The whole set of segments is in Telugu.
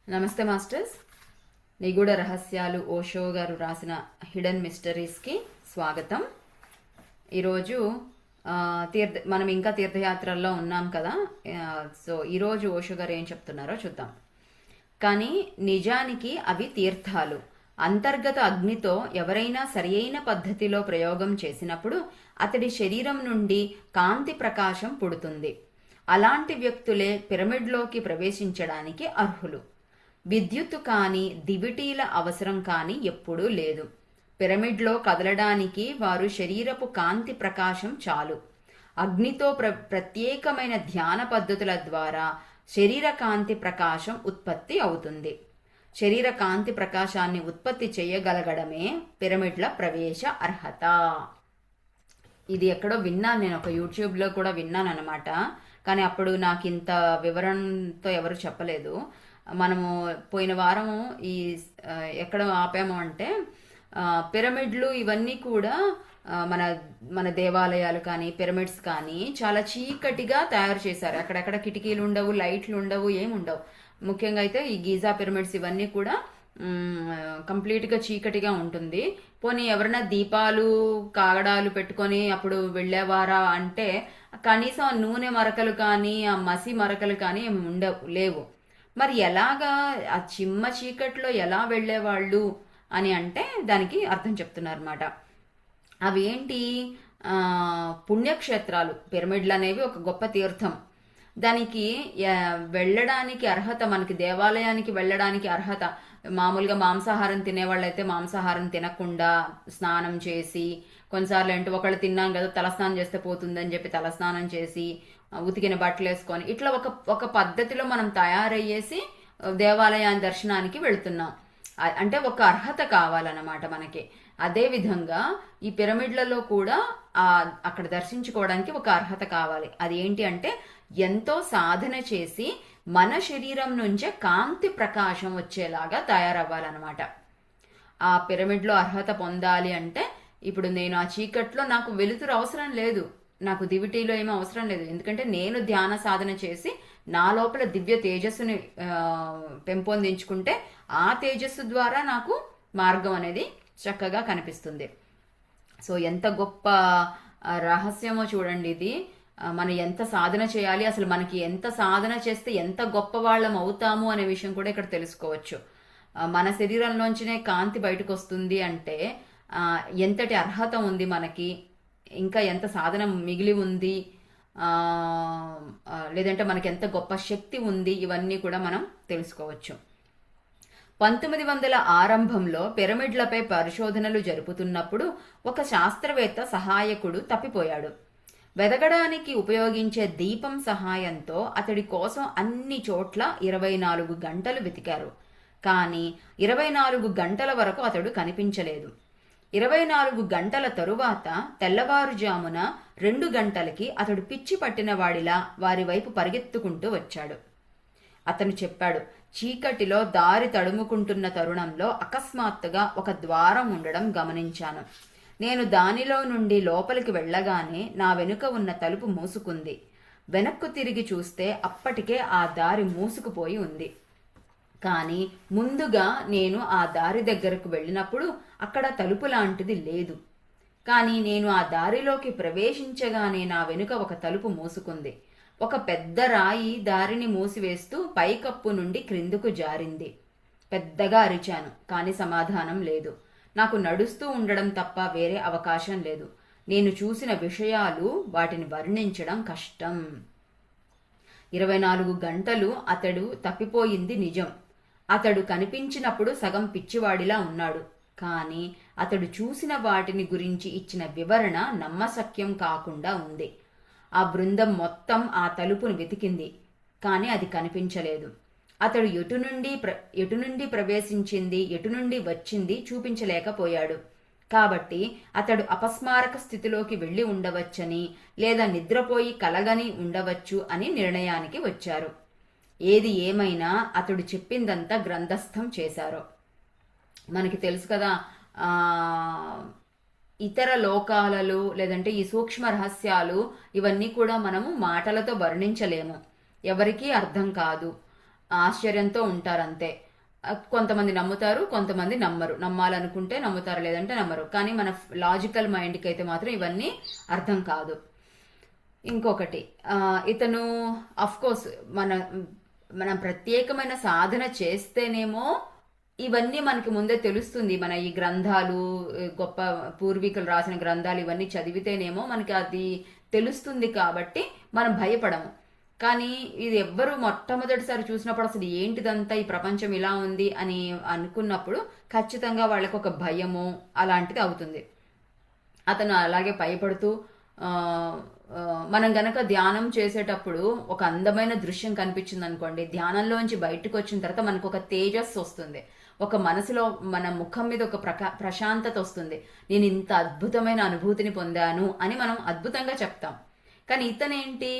నమస్తే మాస్టర్స్. నిగూఢ రహస్యాలు ఓషో గారు రాసిన హిడెన్ మిస్టరీస్కి స్వాగతం. ఈరోజు మనం ఇంకా తీర్థయాత్రల్లో ఉన్నాం కదా. సో ఈరోజు ఓషో గారు ఏం చెప్తున్నారో చూద్దాం. కానీ నిజానికి అవి తీర్థాలు. అంతర్గత అగ్నితో ఎవరైనా సరియైన పద్ధతిలో ప్రయోగం చేసినప్పుడు అతడి శరీరం నుండి కాంతి ప్రకాశం పుడుతుంది. అలాంటి వ్యక్తులే పిరమిడ్లోకి ప్రవేశించడానికి అర్హులు. విద్యుత్తు కానీ దివిటీల అవసరం కానీ ఎప్పుడూ లేదు. పిరమిడ్లో కదలడానికి వారు శరీరపు కాంతి ప్రకాశం చాలు. అగ్నితో ప్రత్యేకమైన ధ్యాన పద్ధతుల ద్వారా శరీర కాంతి ప్రకాశం ఉత్పత్తి అవుతుంది. శరీర కాంతి ప్రకాశాన్ని ఉత్పత్తి చేయగలగడమే పిరమిడ్ల ప్రవేశ అర్హత. ఇది ఎక్కడో విన్నాను, నేను ఒక యూట్యూబ్లో కూడా విన్నాను అనమాట. కానీ అప్పుడు నాకు ఇంత వివరణతో ఎవరు చెప్పలేదు. మనము పోయిన వారం ఈ ఎక్కడ ఆపాము అంటే పిరమిడ్లు ఇవన్నీ కూడా మన మన దేవాలయాలు కానీ పిరమిడ్స్ కానీ చాలా చీకటిగా తయారు చేశారు. అక్కడెక్కడ కిటికీలు ఉండవు, లైట్లు ఉండవు, ఏముండవు. ముఖ్యంగా అయితే ఈ గీజా పిరమిడ్స్ ఇవన్నీ కూడా కంప్లీట్గా చీకటిగా ఉంటుంది. పోనీ ఎవరైనా దీపాలు కాగడాలు పెట్టుకొని అప్పుడు వెళ్ళేవారా అంటే కనీసం నూనె మరకలు కానీ ఆ మసి మరకలు కానీ లేవు. మరి ఎలాగా ఆ చిమ్మ చీకట్లో ఎలా వెళ్ళేవాళ్ళు అని అంటే దానికి అర్థం చెప్తున్నారు అన్నమాట. అవి ఏంటి? పుణ్యక్షేత్రాలు. పిరమిడ్లు అనేవి ఒక గొప్ప తీర్థం. దానికి వెళ్ళడానికి అర్హత, మనకి దేవాలయానికి వెళ్ళడానికి అర్హత. మామూలుగా మాంసాహారం తినేవాళ్ళైతే మాంసాహారం తినకుండా స్నానం చేసి, కొన్నిసార్లు అంటే ఒకళ్ళు తిన్నాం కదా తలస్నానం చేస్తే పోతుందని చెప్పి తలస్నానం చేసి ఉతికిన బట్టలు వేసుకొని ఇట్లా ఒక పద్ధతిలో మనం తయారయ్యేసి దేవాలయాన్ని దర్శనానికి వెళుతున్నాం. అంటే ఒక అర్హత కావాలన్నమాట మనకి. అదే విధంగా ఈ పిరమిడ్లలో కూడా అక్కడ దర్శించుకోవడానికి ఒక అర్హత కావాలి. అది ఏంటి అంటే ఎంతో సాధన చేసి మన శరీరం నుంచే కాంతి ప్రకాశం వచ్చేలాగా తయారవ్వాలన్నమాట. ఆ పిరమిడ్లో అర్హత పొందాలి అంటే ఇప్పుడు నేను ఆ చీకట్లో నాకు వెలుతురు అవసరం లేదు, నాకు దివిటీలో ఏమీ అవసరం లేదు. ఎందుకంటే నేను ధ్యాన సాధన చేసి నా లోపల దివ్య తేజస్సుని పెంపొందించుకుంటే ఆ తేజస్సు ద్వారా నాకు మార్గం అనేది చక్కగా కనిపిస్తుంది. సో ఎంత గొప్ప రహస్యమో చూడండి ఇది. మనం ఎంత సాధన చేయాలి, అసలు మనకి ఎంత సాధన చేస్తే ఎంత గొప్ప వాళ్ళం అవుతాము అనే విషయం కూడా ఇక్కడ తెలుసుకోవచ్చు. మన శరీరంలోంచినే కాంతి బయటకు వస్తుంది అంటే ఎంతటి అర్హత ఉంది మనకి, ఇంకా ఎంత సాధన మిగిలి ఉంది, లేదంటే మనకి ఎంత గొప్ప శక్తి ఉంది, ఇవన్నీ కూడా మనం తెలుసుకోవచ్చు. 1900 ఆరంభంలో పిరమిడ్లపై పరిశోధనలు జరుపుతున్నప్పుడు ఒక శాస్త్రవేత్త సహాయకుడు తప్పిపోయాడు. వెదకడానికి ఉపయోగించే దీపం సహాయంతో అతడి కోసం అన్ని చోట్ల 24 గంటలు వెతికారు. కానీ 24 గంటల వరకు అతడు కనిపించలేదు. 24 గంటల తరువాత తెల్లవారుజామున 2 గంటలకి అతడు పిచ్చి పట్టిన వాడిలా వారి వైపు పరిగెత్తుకుంటూ వచ్చాడు. అతను చెప్పాడు, చీకటిలో దారి తడుముకుంటున్న తరుణంలో అకస్మాత్తుగా ఒక ద్వారం ఉండడం గమనించాను. నేను దానిలో నుండి లోపలికి వెళ్ళగానే నా వెనుక ఉన్న తలుపు మూసుకుంది. వెనక్కు తిరిగి చూస్తే అప్పటికే ఆ దారి మూసుకుపోయి ఉంది. కానీ ముందుగా నేను ఆ దారి దగ్గరకు వెళ్ళినప్పుడు అక్కడ తలుపు లాంటిది లేదు. కానీ నేను ఆ దారిలోకి ప్రవేశించగానే నా వెనుక ఒక తలుపు మూసుకుంది. ఒక పెద్ద రాయి దారిని మూసివేస్తూ పైకప్పు నుండి క్రిందకు జారింది. పెద్దగా అరిచాను, కానీ సమాధానం లేదు. నాకు నడుస్తూ ఉండడం తప్ప వేరే అవకాశం లేదు. నేను చూసిన విషయాలు వాటిని వర్ణించడం కష్టం. 24 గంటలు అతడు తప్పిపోయింది నిజం. అతడు కనిపించినప్పుడు సగం పిచ్చివాడిలా ఉన్నాడు. కానీ అతడు చూసిన వాటిని గురించి ఇచ్చిన వివరణ నమ్మశక్యం కాకుండా ఉంది. ఆ బృందం మొత్తం ఆ తలుపును వెతికింది, కానీ అది కనిపించలేదు. అతడు ఎటు నుండి ప్రవేశించింది, ఎటు నుండి వచ్చింది చూపించలేకపోయాడు. కాబట్టి అతడు అపస్మారక స్థితిలోకి వెళ్ళి ఉండవచ్చని, లేదా నిద్రపోయి కలగని ఉండవచ్చు అని నిర్ణయానికి వచ్చారు. ఏది ఏమైనా అతడు చెప్పిందంతా గ్రంథస్థం చేశారు. మనకి తెలుసు కదా, ఇతర లోకాలలో లేదంటే ఈ సూక్ష్మ రహస్యాలు ఇవన్నీ కూడా మనము మాటలతో వర్ణించలేము, ఎవరికీ అర్థం కాదు. ఆశ్చర్యంతో ఉంటారంతే. కొంతమంది నమ్ముతారు, కొంతమంది నమ్మరు. నమ్మాలనుకుంటే నమ్ముతారు, లేదంటే నమ్మరు. కానీ మన లాజికల్ మైండ్కి అయితే మాత్రం ఇవన్నీ అర్థం కాదు. ఇంకొకటి, ఇతను కోర్స్ మనం ప్రత్యేకమైన సాధన చేస్తేనేమో ఇవన్నీ మనకి ముందే తెలుస్తుంది. మన ఈ గ్రంథాలు, గొప్ప పూర్వీకులు రాసిన గ్రంథాలు ఇవన్నీ చదివితేనేమో మనకి అది తెలుస్తుంది, కాబట్టి మనం భయపడము. కానీ ఇది ఎవ్వరు మొట్టమొదటిసారి చూసినప్పుడు అసలు ఏంటిదంతా, ఈ ప్రపంచం ఇలా ఉంది అని అనుకున్నప్పుడు ఖచ్చితంగా వాళ్ళకి ఒక భయము అలాంటిది అవుతుంది. అతను అలాగే భయపడుతూ మనం గనక ధ్యానం చేసేటప్పుడు ఒక అందమైన దృశ్యం కనిపించింది అనుకోండి, ధ్యానంలోంచి బయటకు వచ్చిన తర్వాత మనకు ఒక తేజస్సు వస్తుంది, ఒక మనసులో మన ముఖం మీద ఒక ప్రశాంతత వస్తుంది. నేను ఇంత అద్భుతమైన అనుభూతిని పొందాను అని మనం అద్భుతంగా చెప్తాం. కానీ ఇతనేంటి,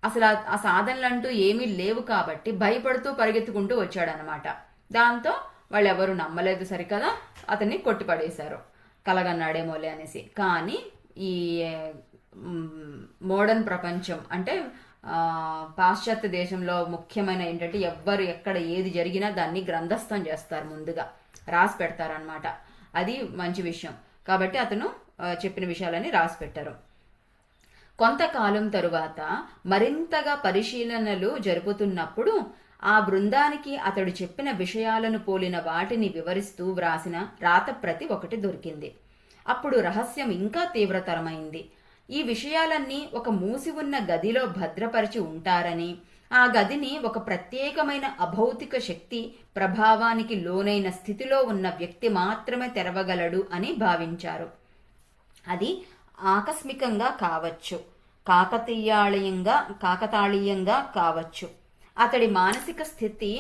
అసలు ఆ సాధనలు అంటూ ఏమీ లేవు కాబట్టి భయపడుతూ పరిగెత్తుకుంటూ వచ్చాడనమాట. దాంతో వాళ్ళు ఎవరు నమ్మలేదు సరికదా, అతన్ని కొట్టిపడేశారు కలగన్నాడేమోలే అనేసి. కానీ ఈ మోడర్న్ ప్రపంచం అంటే పాశ్చాత్య దేశంలో ముఖ్యమైన ఏంటంటే ఎవ్వరు ఎక్కడ ఏది జరిగినా దాన్ని గ్రంథస్థం చేస్తారు, ముందుగా రాసి పెడతారనమాట. అది మంచి విషయం. కాబట్టి అతను చెప్పిన విషయాలని రాసి పెట్టారు. కొంతకాలం తరువాత మరింతగా పరిశీలనలు జరుపుతున్నప్పుడు ఆ బృందానికి అతడు చెప్పిన విషయాలను పోలిన వాటిని వివరిస్తూ వ్రాసిన రాతప్రతి ఒకటి దొరికింది. అప్పుడు రహస్యం ఇంకా తీవ్రతరమైంది. ఈ విషయాలన్నీ ఒక మూసి ఉన్న గదిలో భద్రపరిచి ఉంటారని, ఆ గదిని ఒక ప్రత్యేకమైన అభౌతిక శక్తి ప్రభావానికి లోనైన స్థితిలో ఉన్న వ్యక్తి మాత్రమే తెరవగలడు అని భావించారు. అది ఆకస్మికంగా కావచ్చు, కాకతాళీయంగా కావచ్చు. అతడి మానసిక స్థితి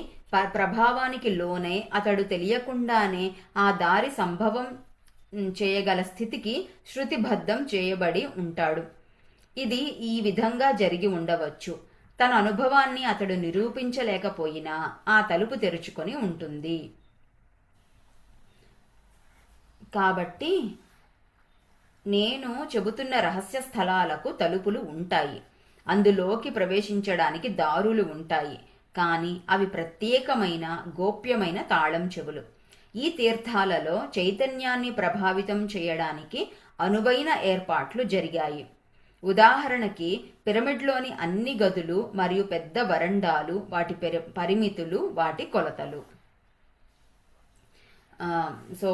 ప్రభావానికి లోనై అతడు తెలియకుండానే ఆ దారి సంభవం చేయగల స్థితికి శృతిబద్ధం చేయబడి ఉంటాడు. ఇది ఈ విధంగా జరిగి ఉండవచ్చు. తన అనుభవాన్ని అతడు నిరూపించలేకపోయినా ఆ తలుపు తెరుచుకొని ఉంటుంది. కాబట్టి నేను చెబుతున్న రహస్య స్థలాలకు తలుపులు ఉంటాయి, అందులోకి ప్రవేశించడానికి దారులు ఉంటాయి. కానీ అవి ప్రత్యేకమైన గోప్యమైన తాళం చెవులు. ఈ తీర్థాలలో చైతన్యాన్ని ప్రభావితం చేయడానికి అనువైన ఏర్పాట్లు జరిగాయి. ఉదాహరణకి పిరమిడ్లోని అన్ని గదులు మరియు పెద్ద వరండాలు, వాటి పరిమితులు, వాటి కొలతలు. సో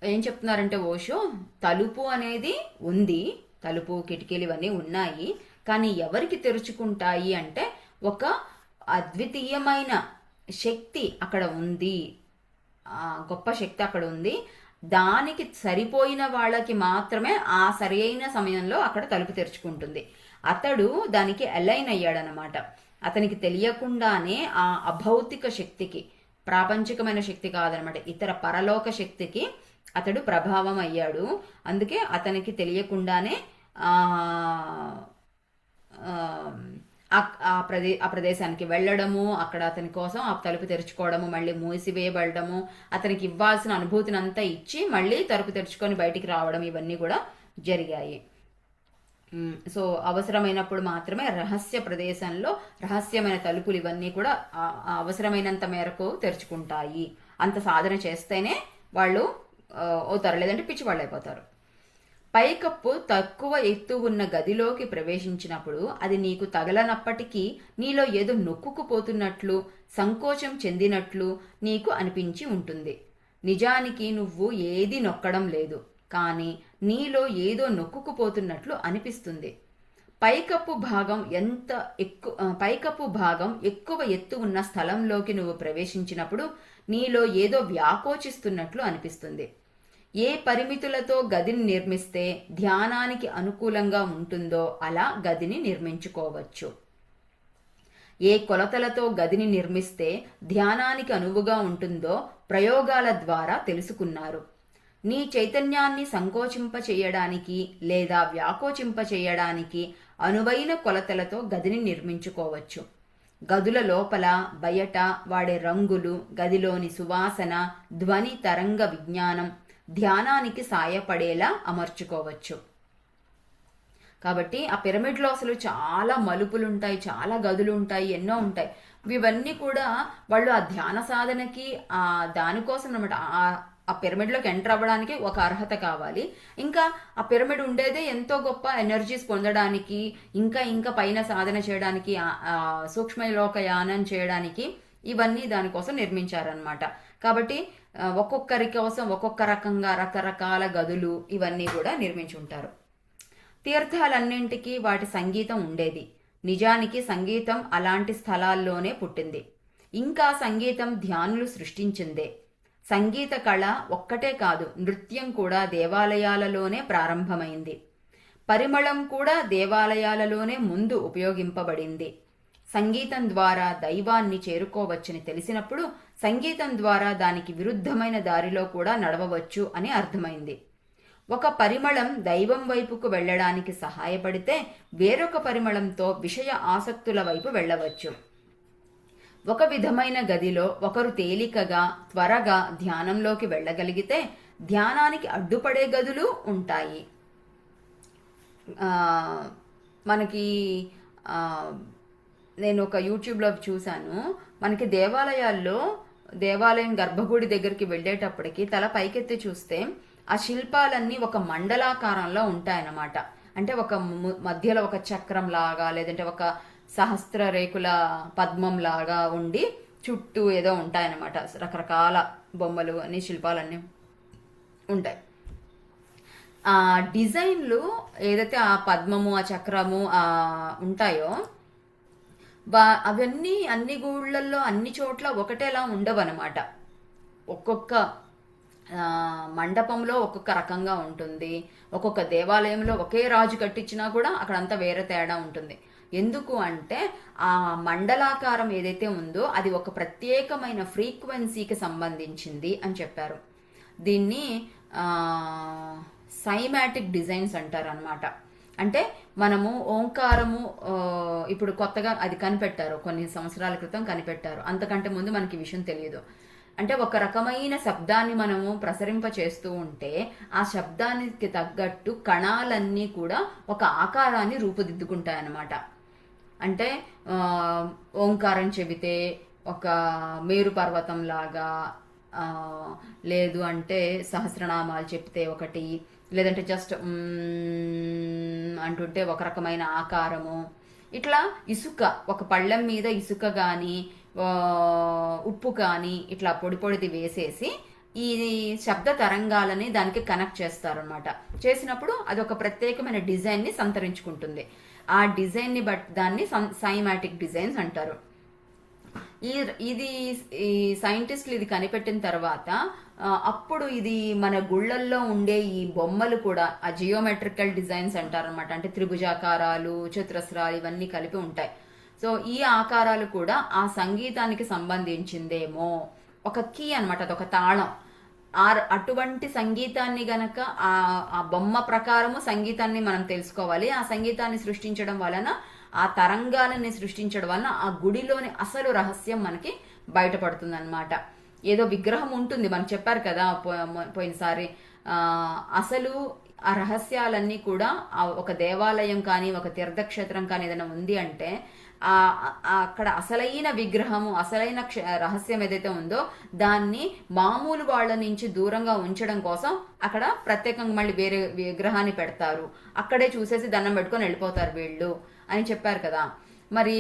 ఏం చెప్తున్నారంటే ఓషో, తలుపు అనేది ఉంది, తలుపు కిటికీలు ఇవన్నీ ఉన్నాయి. కానీ ఎవరికి తెరుచుకుంటాయి అంటే ఒక అద్వితీయమైన శక్తి అక్కడ ఉంది, గొప్ప శక్తి అక్కడ ఉంది. దానికి సరిపోయిన వాళ్ళకి మాత్రమే ఆ సరైన సమయంలో అక్కడ తలుపు తెరుచుకుంటుంది. అతడు దానికి అలైన్ అయ్యాడనమాట. అతనికి తెలియకుండానే ఆ అభౌతిక శక్తికి, ప్రాపంచికమైన శక్తి కాదనమాట, ఇతర పరలోక శక్తికి అతడు ప్రభావం అయ్యాడు. అందుకే అతనికి తెలియకుండానే ఆ ప్రదేశానికి వెళ్ళడము, అక్కడ అతని కోసం ఆ తలుపు తెరుచుకోవడము, మళ్ళీ మూసివేయబడము, అతనికి ఇవ్వాల్సిన అనుభూతిని అంతా ఇచ్చి మళ్ళీ తలుపు తెరుచుకొని బయటికి రావడం, ఇవన్నీ కూడా జరిగాయి. సో అవసరమైనప్పుడు మాత్రమే రహస్య ప్రదేశంలో రహస్యమైన తలుపులు ఇవన్నీ కూడా అవసరమైనంత మేరకు తెరుచుకుంటాయి. అంత సాధన చేస్తేనే వాళ్ళు అవుతారు, లేదంటే పిచ్చి వాళ్ళు అయిపోతారు. పైకప్పు తక్కువ ఎత్తు ఉన్న గదిలోకి ప్రవేశించినప్పుడు అది నీకు తగలనప్పటికీ నీలో ఏదో నొక్కుకుపోతున్నట్లు, సంకోచం చెందినట్లు నీకు అనిపించి ఉంటుంది. నిజానికి నువ్వు ఏది నొక్కడం లేదు, కానీ నీలో ఏదో నొక్కుకుపోతున్నట్లు అనిపిస్తుంది. పైకప్పు భాగం ఎక్కువ ఎత్తు ఉన్న స్థలంలోకి నువ్వు ప్రవేశించినప్పుడు నీలో ఏదో వ్యాకోచిస్తున్నట్లు అనిపిస్తుంది. ఏ పరిమితులతో గదిని నిర్మిస్తే ధ్యానానికి అనుకూలంగా ఉంటుందో అలా గదిని నిర్మించుకోవచ్చు. ఏ కొలతలతో గదిని నిర్మిస్తే ధ్యానానికి అనువుగా ఉంటుందో ప్రయోగాల ద్వారా తెలుసుకున్నారు. నీ చైతన్యాన్ని సంకోచింపచేయడానికి లేదా వ్యాకోచింపచేయడానికి అనువైన కొలతలతో గదిని నిర్మించుకోవచ్చు. గదుల లోపల బయట వాడే రంగులు, గదిలోని సువాసన, ధ్వని తరంగ విజ్ఞానం ధ్యానానికి సాయపడేలా అమర్చుకోవచ్చు. కాబట్టి ఆ పిరమిడ్లో అసలు చాలా మలుపులు ఉంటాయి, చాలా గదులు ఉంటాయి, ఎన్నో ఉంటాయి. ఇవన్నీ కూడా వాళ్ళు ఆ ధ్యాన సాధనకి ఆ దానికోసం అనమాట. ఆ పిరమిడ్లోకి ఎంటర్ అవ్వడానికి ఒక అర్హత కావాలి. ఇంకా ఆ పిరమిడ్ ఉండేదే ఎంతో గొప్ప ఎనర్జీస్ పొందడానికి, ఇంకా ఇంకా పైన సాధన చేయడానికి, సూక్ష్మలోక యానం చేయడానికి, ఇవన్నీ దానికోసం నిర్మించారనమాట. కాబట్టి ఒక్కొక్కరి కోసం ఒక్కొక్క రకంగా రకరకాల గదులు ఇవన్నీ కూడా నిర్మించి ఉంటారు. తీర్థాలన్నింటికీ వాటి సంగీతం ఉండేది. నిజానికి సంగీతం అలాంటి స్థలాల్లోనే పుట్టింది. ఇంకా సంగీతం ధ్యానులు సృష్టించిందే. సంగీత కళ ఒక్కటే కాదు, నృత్యం కూడా దేవాలయాలలోనే ప్రారంభమైంది. పరిమళం కూడా దేవాలయాలలోనే ముందు ఉపయోగింపబడింది. సంగీతం ద్వారా దైవాన్ని చేరుకోవచ్చని తెలిసినప్పుడు సంగీతం ద్వారా దానికి విరుద్ధమైన దారిలో కూడా నడవవచ్చు అని అర్థమైంది. ఒక పరిమళం దైవం వైపుకు వెళ్ళడానికి సహాయపడితే వేరొక పరిమళంతో విషయ ఆసక్తుల వైపు వెళ్ళవచ్చు. ఒక విధమైన గదిలో ఒకరు తేలికగా త్వరగా ధ్యానంలోకి వెళ్ళగలిగితే ధ్యానానికి అడ్డుపడే గదులు ఉంటాయి. మనకి నేను ఒక యూట్యూబ్లో చూశాను, మనకి దేవాలయం గర్భగుడి దగ్గరికి వెళ్ళేటప్పటికి తల పైకెత్తి చూస్తే ఆ శిల్పాలన్నీ ఒక మండలాకారంలో ఉంటాయన్నమాట. అంటే ఒక మధ్యలో ఒక చక్రం లాగా, లేదంటే ఒక సహస్ర రేకుల పద్మం లాగా ఉండి చుట్టూ ఏదో ఉంటాయన్నమాట. రకరకాల బొమ్మలు అన్ని శిల్పాలన్నీ ఉంటాయి. ఆ డిజైన్లు ఏదైతే ఆ పద్మము ఆ చక్రము ఉంటాయో అవన్నీ అన్ని గుళ్ళల్లో అన్ని చోట్ల ఒకటేలా ఉండవన్నమాట. ఒక్కొక్క మండపంలో ఒక్కొక్క రకంగా ఉంటుంది. ఒక్కొక్క దేవాలయంలో ఒకే రాజు కట్టించినా కూడా అక్కడంతా వేరే తేడా ఉంటుంది. ఎందుకు అంటే ఆ మండలాకారం ఏదైతే ఉందో అది ఒక ప్రత్యేకమైన ఫ్రీక్వెన్సీకి సంబంధించింది అని చెప్పారు. దీన్ని సైమాటిక్ డిజైన్స్ అంటారు అనమాట. అంటే మనము ఓంకారము ఇప్పుడు కొత్తగా అది కనిపెట్టారు, కొన్ని సంవత్సరాల క్రితం కనిపెట్టారు. అంతకంటే ముందు మనకి విషయం తెలియదు. అంటే ఒక రకమైన శబ్దాన్ని మనము ప్రసరింప చేస్తూ ఉంటే ఆ శబ్దానికి తగ్గట్టు కణాలన్నీ కూడా ఒక ఆకారాన్ని రూపుదిద్దుకుంటాయన్నమాట. అంటే ఓంకారం చెబితే ఒక మేరు పర్వతం లాగా, లేదు అంటే సహస్రనామాలు చెప్తే ఒకటి, లేదంటే జస్ట్ అంటుంటే ఒక రకమైన ఆకారము. ఇట్లా ఇసుక, ఒక పళ్ళెం మీద ఇసుక కానీ ఉప్పు కానీ ఇట్లా పొడి పొడిది వేసేసి ఈ శబ్ద తరంగాలని దానికి కనెక్ట్ చేస్తారనమాట. చేసినప్పుడు అది ఒక ప్రత్యేకమైన డిజైన్ని సంతరించుకుంటుంది. ఆ డిజైన్ని బట్టి దాన్ని సైమాటిక్ డిజైన్స్ అంటారు. ఇది సైంటిస్టులు ఇది కనిపెట్టిన తర్వాత అప్పుడు ఇది మన గుళ్ళల్లో ఉండే ఈ బొమ్మలు కూడా ఆ జియోమెట్రికల్ డిజైన్స్ అంటారనమాట. అంటే త్రిభుజాకారాలు, చతురస్రాలు ఇవన్నీ కలిపి ఉంటాయి. సో ఈ ఆకారాలు కూడా ఆ సంగీతానికి సంబంధించిందేమో, ఒక కీ అనమాట, అదొక తాళం. అటువంటి సంగీతాన్ని గనక ఆ బొమ్మ ప్రకారము సంగీతాన్ని మనం తెలుసుకోవాలి. ఆ సంగీతాన్ని సృష్టించడం వలన, ఆ తరంగాలని సృష్టించడం వలన ఆ గుడిలోని అసలు రహస్యం మనకి బయటపడుతుంది అనమాట. ఏదో విగ్రహం ఉంటుంది, మనం చెప్పారు కదా పోయినసారి. అసలు ఆ రహస్యాలన్నీ కూడా ఒక దేవాలయం కానీ ఒక తీర్థక్షేత్రం కానీ ఏదైనా ఉంది అంటే అక్కడ అసలైన విగ్రహము, అసలైన రహస్యం ఏదైతే ఉందో దాన్ని మామూలు వాళ్ళ నుంచి దూరంగా ఉంచడం కోసం అక్కడ ప్రత్యేకంగా మళ్ళీ వేరే విగ్రహాన్ని పెడతారు. అక్కడే చూసేసి దండం పెట్టుకొని వెళ్ళిపోతారు వీళ్ళు అని చెప్పారు కదా. మరి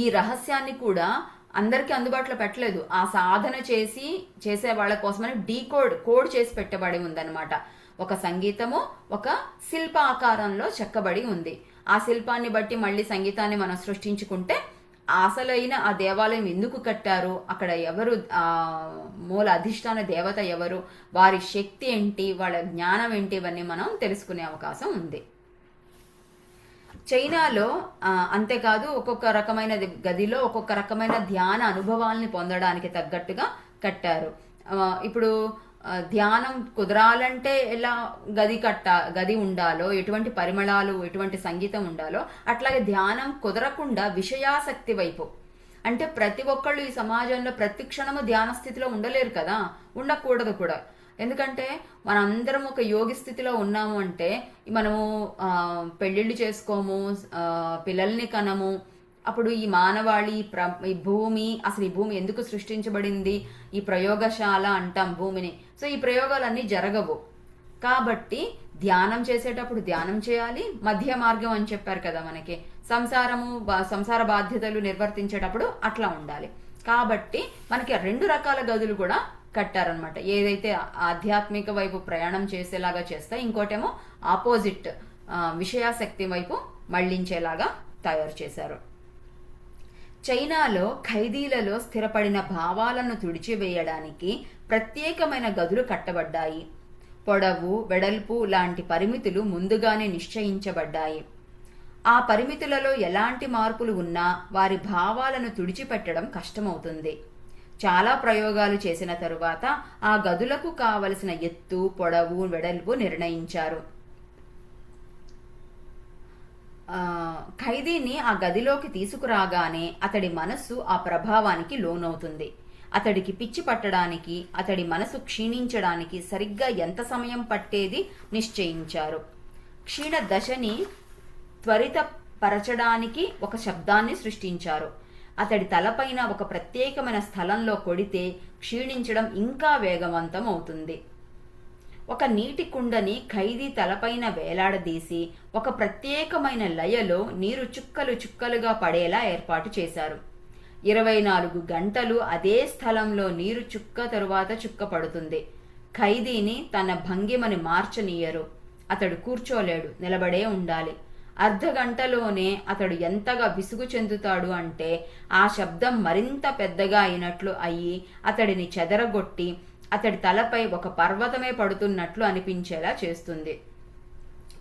ఈ రహస్యాన్ని కూడా అందరికీ అందుబాటులో పెట్టలేదు. ఆ సాధన చేసే వాళ్ళ కోసమని కోడ్ చేసి పెట్టబడి ఉందన్నమాట. ఒక సంగీతము ఒక శిల్ప ఆకారంలో చెక్కబడి ఉంది. ఆ శిల్పాన్ని బట్టి మళ్ళీ సంగీతాన్ని మనం సృష్టించుకుంటే అసలైన ఆ దేవాలయం ఎందుకు కట్టారు, అక్కడ ఎవరు మూల అధిష్టాన దేవత ఎవరు, వారి శక్తి ఏంటి, వాళ్ళ జ్ఞానం ఏంటి, ఇవన్నీ మనం తెలుసుకునే అవకాశం ఉంది. చైనాలో అంతేకాదు ఒక్కొక్క రకమైన గదిలో ఒక్కొక్క రకమైన ధ్యాన అనుభవాల్ని పొందడానికి తగ్గట్టుగా కట్టారు. ఇప్పుడు ధ్యానం కుదరాలంటే ఎలా గది ఉండాలో, ఎటువంటి పరిమళాలు, ఎటువంటి సంగీతం ఉండాలో, అట్లాగే ధ్యానం కుదరకుండా విషయాసక్తి వైపు, అంటే ప్రతి ఒక్కళ్ళు ఈ సమాజంలో ప్రతి క్షణము ధ్యాన స్థితిలో ఉండలేరు కదా, ఉండకూడదు కూడా. ఎందుకంటే మనందరం ఒక యోగి స్థితిలో ఉన్నాము అంటే మనము పెళ్ళిళ్ళు చేసుకోము, పిల్లల్ని కనము. అప్పుడు ఈ మానవాళి ఈ భూమి, అసలు ఈ భూమి ఎందుకు సృష్టించబడింది, ఈ ప్రయోగశాల అంటాం భూమిని. సో ఈ ప్రయోగాలన్నీ జరగవు. కాబట్టి ధ్యానం చేసేటప్పుడు ధ్యానం చేయాలి, మధ్య మార్గం అని చెప్పారు కదా మనకి, సంసార బాధ్యతలు నిర్వర్తించేటప్పుడు అట్లా ఉండాలి. కాబట్టి మనకి 2 రకాల గదులు కూడా కట్టారనమాట. ఏదైతే ఆధ్యాత్మిక వైపు ప్రయాణం చేసేలాగా చేస్తా, ఇంకోటేమో ఆపోజిట్ విషయాశక్తి వైపు మళ్లించేలాగా తయారు చేశారు. చైనాలో ఖైదీలలో స్థిరపడిన భావాలను తుడిచివేయడానికి ప్రత్యేకమైన గదులు కట్టబడ్డాయి. పొడవు, వెడల్పు లాంటి పరిమితులు ముందుగానే నిశ్చయించబడ్డాయి. ఆ పరిమితులలో ఎలాంటి మార్పులు ఉన్నా వారి భావాలను తుడిచిపెట్టడం కష్టమవుతుంది. చాలా ప్రయోగాలు చేసిన తరువాత ఆ గదులకు కావలసిన ఎత్తు, పొడవు, వెడల్పు నిర్ణయించారు. ఖైదీని ఆ గదిలోకి తీసుకురాగానే అతడి మనస్సు ఆ ప్రభావానికి లోనవుతుంది. అతడికి పిచ్చి పట్టడానికి, అతడి మనసు క్షీణించడానికి సరిగ్గా ఎంత సమయం పట్టేది నిశ్చయించారు. క్షీణ దశని త్వరితపరచడానికి ఒక శబ్దాన్ని సృష్టించారు. అతడి తలపైన ఒక ప్రత్యేకమైన స్థలంలో కొడితే క్షీణించడం ఇంకా వేగవంతం అవుతుంది. ఒక నీటి కుండని ఖైదీ తలపైన వేలాడదీసి ఒక ప్రత్యేకమైన లయలో నీరు చుక్కలు చుక్కలుగా పడేలా ఏర్పాటు చేశారు. 24 గంటలు అదే స్థలంలో నీరు చుక్క తరువాత చుక్క పడుతుంది. ఖైదీని తన భంగిమని మార్చనీయరు. అతడు కూర్చోలేడు, నిలబడే ఉండాలి. అర్ధగంటలోనే అతడు ఎంతగా విసుగు చెందుతాడు అంటే ఆ శబ్దం మరింత పెద్దగా అయినట్లు అయ్యి అతడిని చెదరగొట్టి అతడి తలపై ఒక పర్వతమే పడుతున్నట్లు అనిపించేలా చేస్తుంది.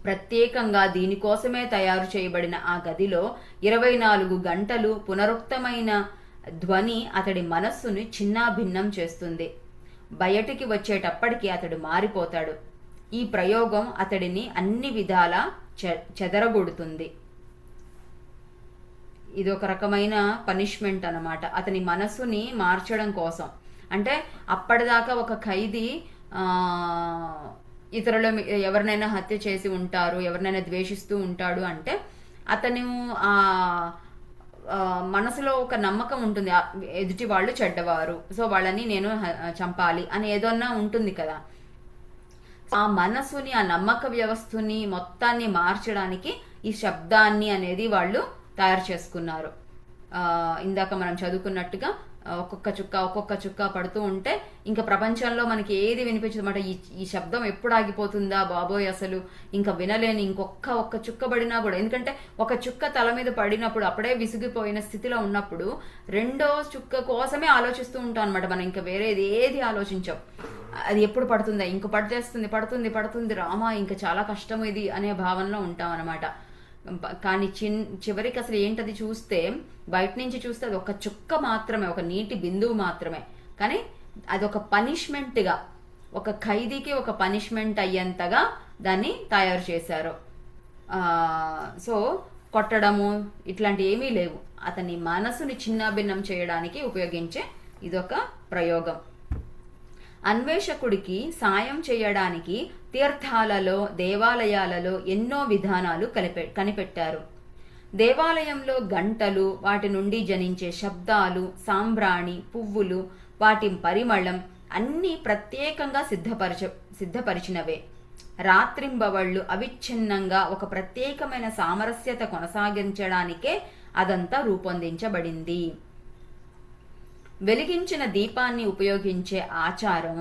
ప్రత్యేకంగా దీనికోసమే తయారు చేయబడిన ఆ గదిలో 24 గంటలు పునరుక్తమైన ధ్వని అతడి మనస్సుని చిన్నాభిన్నం చేస్తుంది. బయటికి వచ్చేటప్పటికి అతడు మారిపోతాడు. ఈ ప్రయోగం అతడిని అన్ని విధాలా చెదరగొడుతుంది. ఇది ఒక రకమైన పనిష్మెంట్ అన్నమాట, అతని మనస్సుని మార్చడం కోసం. అంటే అప్పటిదాకా ఒక ఖైదీ ఇతరుల ఎవరినైనా హత్య చేసి ఉంటారు, ఎవరినైనా ద్వేషిస్తూ ఉంటాడు అంటే అతను ఆ మనసులో ఒక నమ్మకం ఉంటుంది, ఎదుటి వాళ్ళు చెడ్డవారు, సో వాళ్ళని నేను చంపాలి అని ఏదన్నా ఉంటుంది కదా. ఆ మనసుని, ఆ నమ్మక వ్యవస్థని మొత్తాన్ని మార్చడానికి ఈ శబ్దాన్ని అనేది వాళ్ళు తయారు చేసుకున్నారు. ఇందాక మనం చదువుకున్నట్టుగా ఒక్కొక్క చుక్క పడుతూ ఉంటే ఇంకా ప్రపంచంలో మనకి ఏది వినిపించదన్నమాట. ఈ శబ్దం ఎప్పుడు ఆగిపోతుందా బాబోయ్, అసలు ఇంకా వినలేని, ఒక్క చుక్క పడినా కూడా, ఎందుకంటే ఒక చుక్క తల మీద పడినప్పుడు అప్పుడే విసిగిపోయిన స్థితిలో ఉన్నప్పుడు రెండో చుక్క కోసమే ఆలోచిస్తూ ఉంటాం అనమాట. మనం ఇంకా వేరేది ఏది ఆలోచించాం. అది ఎప్పుడు పడుతుందా, ఇంక పడుతుంది రామా, ఇంకా చాలా కష్టం ఇది అనే భావనలో ఉంటాం అనమాట. కానీ చివరికి అసలు ఏంటది చూస్తే, బయట నుంచి చూస్తే అది ఒక చుక్క మాత్రమే, ఒక నీటి బిందువు మాత్రమే. కానీ అది ఒక పనిష్మెంట్గా, ఒక ఖైదీకి ఒక పనిష్మెంట్ అయ్యేంతగా దాన్ని తయారు చేశారు. సో కొట్టడము ఇట్లాంటి ఏమీ లేవు. అతని మనసుని చిన్నాభిన్నం చేయడానికి ఉపయోగించే ఇదొక ప్రయోగం. అన్వేషకుడికి సాయం చేయడానికి తీర్థాలలో, దేవాలయాలలో ఎన్నో విధానాలు కనిపెట్టారు. దేవాలయంలో గంటలు, వాటి నుండి జనించే శబ్దాలు, సాంబ్రాణి, పువ్వులు, వాటి పరిమళం అన్నీ ప్రత్యేకంగా సిద్ధపరిచినవే. రాత్రింబవళ్లు అవిచ్ఛిన్నంగా ఒక ప్రత్యేకమైన సామరస్యత కొనసాగించడానికే అదంతా రూపొందించబడింది. వెలిగించిన దీపాన్ని ఉపయోగించే ఆచారం,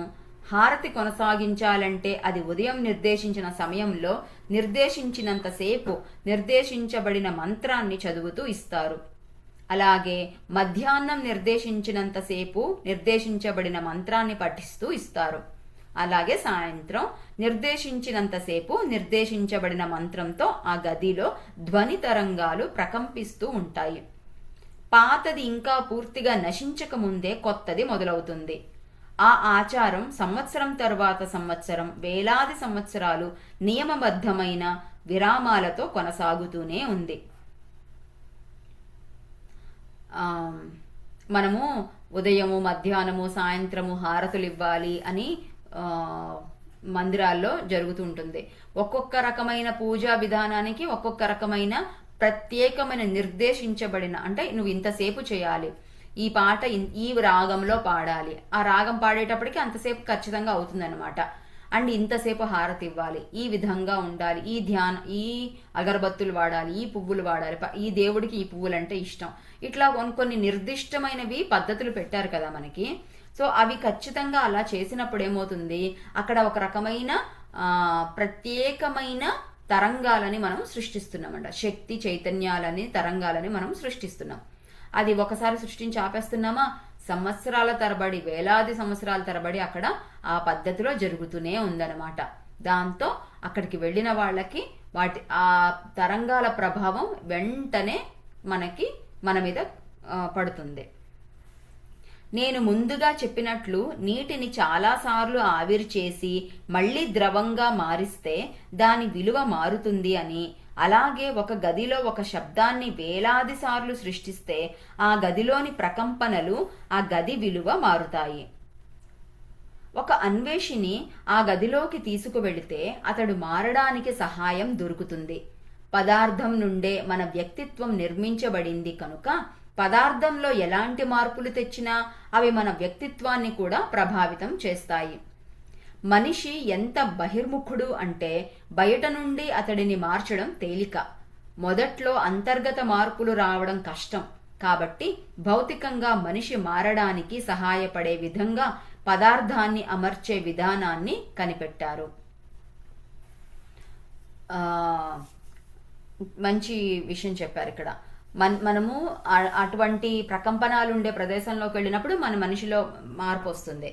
హారతి కొనసాగించాలంటే అది ఉదయం నిర్దేశించిన సమయంలో నిర్దేశించినంతసేపు నిర్దేశించబడిన మంత్రాన్ని చదువుతూ ఇస్తారు. అలాగే మధ్యాహ్నం నిర్దేశించినంతసేపు నిర్దేశించబడిన మంత్రాన్ని పఠిస్తూ ఇస్తారు. అలాగే సాయంత్రం నిర్దేశించినంతసేపు నిర్దేశించబడిన మంత్రంతో ఆ గదిలో ధ్వని తరంగాలు ప్రకంపిస్తూ ఉంటాయి. పాతది ఇంకా పూర్తిగా నశించక ముందే కొత్తది మొదలవుతుంది. ఆ ఆచారం సంవత్సరం తరువాత సంవత్సరం, వేలాది సంవత్సరాలు నియమబద్ధమైన విరామాలతో కొనసాగుతూనే ఉంది. మనము ఉదయము, మధ్యాహ్నము, సాయంత్రము హారతులు ఇవ్వాలి అని మందిరాల్లో జరుగుతూ ఉంటుంది. ఒక్కొక్క రకమైన పూజా విధానానికి ఒక్కొక్క రకమైన ప్రత్యేకమైన నిర్దేశించబడిన, అంటే నువ్వు ఇంతసేపు చేయాలి, ఈ పాట ఈ రాగంలో పాడాలి, ఆ రాగం పాడేటప్పటికి అంతసేపు ఖచ్చితంగా అవుతుందన్నమాట. అండ్ ఇంతసేపు హారతి ఇవ్వాలి, ఈ విధంగా ఉండాలి, ఈ అగరబత్తులు వాడాలి, ఈ పువ్వులు వాడాలి, ఈ దేవుడికి ఈ పువ్వులు అంటే ఇష్టం, ఇట్లా కొన్ని నిర్దిష్టమైనవి పద్ధతులు పెట్టారు కదా మనకి. సో అవి ఖచ్చితంగా అలా చేసినప్పుడు ఏమవుతుంది, అక్కడ ఒక రకమైన ప్రత్యేకమైన తరంగాలని మనం సృష్టిస్తున్నామంట. శక్తి చైతన్యాలని తరంగాలని మనం సృష్టిస్తున్నాం. అది ఒకసారి సృష్టించి ఆపేస్తున్నామా, సంవత్సరాల తరబడి, వేలాది సంవత్సరాల తరబడి అక్కడ ఆ పద్ధతిలో జరుగుతూనే ఉందన్నమాట. దాంతో అక్కడికి వెళ్ళిన వాళ్ళకి ఆ తరంగాల ప్రభావం వెంటనే మన మీద పడుతుంది. నేను ముందుగా చెప్పినట్లు నీటిని చాలాసార్లు ఆవిరి చేసి మళ్ళీ ద్రవంగా మారిస్తే దాని విలువ మారుతుంది అని, అలాగే ఒక గదిలో ఒక శబ్దాన్ని వేలాది సార్లు సృష్టిస్తే ఆ గదిలోని ప్రకంపనలు ఆ గది విలువ మారుతాయి. ఒక అన్వేషిని ఆ గదిలోకి తీసుకువెళితే అతడు మారడానికి సహాయం దొరుకుతుంది. పదార్థం నుండే మన వ్యక్తిత్వం నిర్మించబడింది కనుక పదార్థంలో ఎలాంటి మార్పులు తెచ్చినా అవి మన వ్యక్తిత్వాన్ని కూడా ప్రభావితం చేస్తాయి. మనిషి ఎంత బహిర్ముఖుడు అంటే బయట నుండి అతడిని మార్చడం తేలిక, మొదట్లో అంతర్గత మార్పులు రావడం కష్టం. కాబట్టి భౌతికంగా మనిషి మారడానికి సహాయపడే విధంగా పదార్థాన్ని అమర్చే విధానాన్ని కనిపెట్టారు. మంచి విషయం చెప్పారు ఇక్కడ. మనము అటువంటి ప్రకంపనాలు ఉండే ప్రదేశంలోకి వెళ్ళినప్పుడు మన మనిషిలో మార్పు వస్తుంది.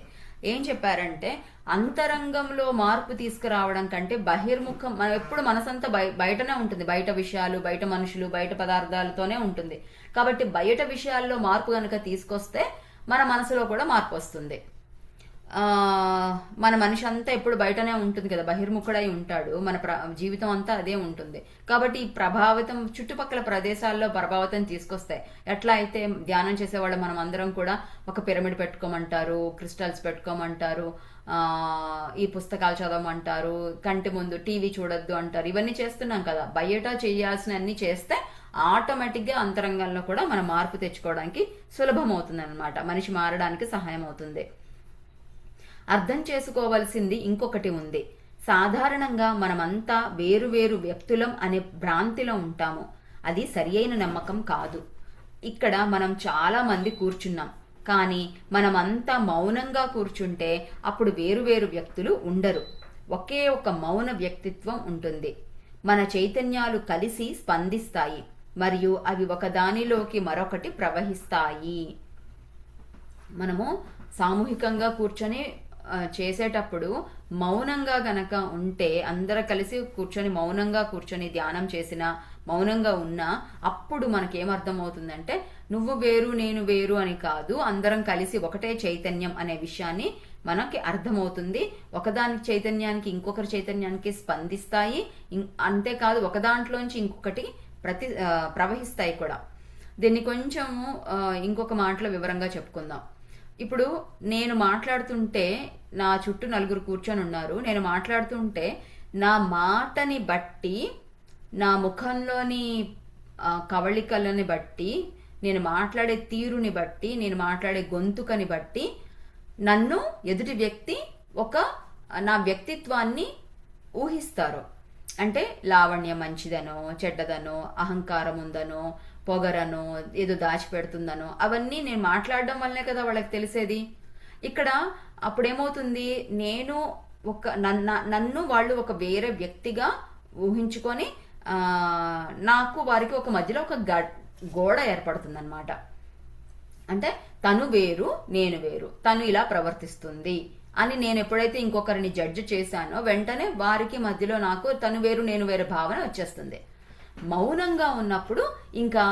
ఏం చెప్పారంటే, అంతరంగంలో మార్పు తీసుకురావడం కంటే బహిర్ముఖం, మనం ఎప్పుడు మనసంతా బయటనే ఉంటుంది, బయట విషయాలు, బయట మనుషులు, బయట పదార్థాలతోనే ఉంటుంది. కాబట్టి బయట విషయాల్లో మార్పు కనుక తీసుకొస్తే మన మనసులో కూడా మార్పు వస్తుంది. మన మనిషి అంతా ఎప్పుడు బయటనే ఉంటుంది కదా, బహిర్ముఖుడై ఉంటాడు, మన జీవితం అంతా అదే ఉంటుంది. కాబట్టి ఈ ప్రభావితం చుట్టుపక్కల ప్రదేశాల్లో ప్రభావితం తీసుకొస్తాయి. ఎట్లా అయితే ధ్యానం చేసేవాళ్ళు మనం అందరం కూడా ఒక పిరమిడ్ పెట్టుకోమంటారు, క్రిస్టల్స్ పెట్టుకోమంటారు, ఈ పుస్తకాలు చదవమంటారు, కంటి ముందు టీవీ చూడొద్దు అంటారు. ఇవన్నీ చేస్తున్నాం కదా. బయట చేయాల్సిన అన్ని చేస్తే ఆటోమేటిక్గా అంతరంగంలో కూడా మనం మార్పు తెచ్చుకోవడానికి సులభం అవుతుంది అన్నమాట. మనిషి మారడానికి సహాయం అవుతుంది. అర్థం చేసుకోవలసింది ఇంకొకటి ఉంది. సాధారణంగా మనమంతా వేరువేరు వ్యక్తులం అనే భ్రాంతిలో ఉంటాము. అది సరియైన నమ్మకం కాదు. ఇక్కడ మనం చాలా మంది కూర్చున్నాం, కానీ మనమంతా మౌనంగా కూర్చుంటే అప్పుడు వేరువేరు వ్యక్తులు ఉండరు. ఒకే ఒక మౌన వ్యక్తిత్వం ఉంటుంది. మన చైతన్యాలు కలిసి స్పందిస్తాయి మరియు అవి ఒకదానిలోకి మరొకటి ప్రవహిస్తాయి. మనము సామూహికంగా కూర్చొని చేసేటప్పుడు మౌనంగా గనక ఉంటే, అందరూ కలిసి కూర్చొని మౌనంగా కూర్చొని ధ్యానం చేసినా, మౌనంగా ఉన్నా, అప్పుడు మనకేమర్థం అవుతుందంటే నువ్వు వేరు నేను వేరు అని కాదు, అందరం కలిసి ఒకటే చైతన్యం అనే విషయాన్ని మనకి అర్థమవుతుంది. ఒకదాని చైతన్యానికి ఇంకొకరి చైతన్యానికి స్పందిస్తాయి. అంతేకాదు ఒకదాంట్లోంచి ఇంకొకటి ప్రవహిస్తాయి కూడా. దీన్ని కొంచెము ఇంకొక మాటలో వివరంగా చెప్పుకుందాం. ఇప్పుడు నేను మాట్లాడుతుంటే నా చుట్టూ నలుగురు కూర్చొని ఉన్నారు. నేను మాట్లాడుతుంటే నా మాటని బట్టి, నా ముఖంలోని కవళికలని బట్టి, నేను మాట్లాడే తీరుని బట్టి, నేను మాట్లాడే గొంతుకని బట్టి నన్ను ఎదుటి వ్యక్తి నా వ్యక్తిత్వాన్ని ఊహిస్తారు. అంటే లావణ్యం మంచిదనో, చెడ్డదనో, అహంకారం ఉందనో, పొగరనో, ఏదో దాచిపెడుతుందనో, అవన్నీ నేను మాట్లాడడం వల్లనే కదా వాళ్ళకి తెలిసేది. ఇక్కడ అప్పుడేమవుతుంది, నేను నన్ను వాళ్ళు ఒక వేరే వ్యక్తిగా ఊహించుకొని నాకు వారికి ఒక మధ్యలో ఒక గోడ ఏర్పడుతుంది అన్నమాట. అంటే తను వేరు నేను వేరు, తను ఇలా ప్రవర్తిస్తుంది అని నేను ఎప్పుడైతే ఇంకొకరిని జడ్జి చేశానో వెంటనే వారికి మధ్యలో నాకు తను వేరు నేను వేరు భావన వచ్చేస్తుంది. మౌనంగా ఉన్నప్పుడు ఇంకా